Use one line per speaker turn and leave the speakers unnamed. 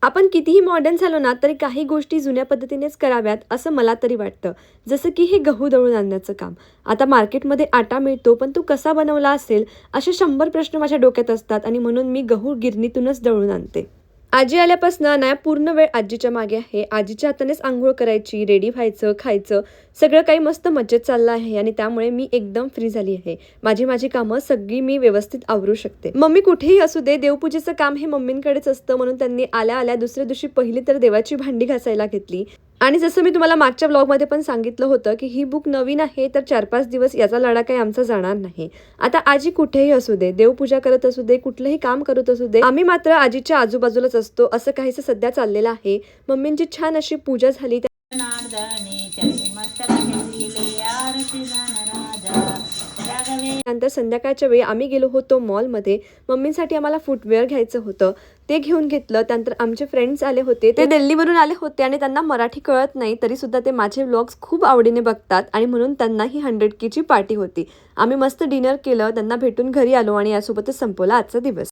आपण कितीही मॉडर्न झालो ना तरी काही गोष्टी जुन्या पद्धतीनेच कराव्यात असं मला तरी वाटतं. जसं की हे गहू दळून आणण्याचं काम. आता मार्केटमध्ये आटा मिळतो पण तो कसा बनवला असेल असे 100 प्रश्न माझ्या डोक्यात असतात आणि म्हणून मी गहू गिरणीतूनच दळून आणते. आजी आल्यापासनं ना पूर्ण वेळ आजीच्या मागे आहे. आजीच्या हातानेच अंघोळ करायची, रेडी व्हायचं, खायचं, सगळं काही मस्त मजेत चाललं आहे आणि त्यामुळे मी एकदम फ्री झाली आहे. माझी माझी कामं सगळी मी व्यवस्थित आवरू शकते. मम्मी कुठेही असू दे, देवपूजेचं काम हे मम्मींकडेच असतं म्हणून त्यांनी आल्या आल्या दुसऱ्या दिवशी पहिली तर देवाची भांडी घासायला घेतली. आणि जसं मी तुम्हाला मागच्या ब्लॉगमध्ये पण सांगितलं होतं की ही बुक नवीन आहे तर 4-5 दिवस याचा लढा काही आमचा जाणार नाही. आता आजी कुठेही असू दे, देवपूजा करत असू दे, कुठलंही काम करत असू दे, आम्ही मात्र आजीच्या आजूबाजूलाच असतो. असं काहीसं सध्या चाललेलं आहे. मम्मींची छान अशी पूजा झाली. नंतर संध्याकाळच्या वेळी आम्ही गेलो होतो मॉलमध्ये. मम्मींसाठी आम्हाला फुटवेअर घ्यायचं होतं, ते घेऊन घेतलं. त्यानंतर आमचे फ्रेंड्स आले होते, ते दिल्लीवरून आले होते आणि त्यांना मराठी कळत नाही तरी सुद्धा ते माझे व्लॉग्स खूप आवडीने बघतात आणि म्हणून त्यांना ही 100K ची पार्टी होती. आम्ही मस्त डिनर केलं, त्यांना भेटून घरी आलो आणि यासोबतच संपवला आजचा दिवस.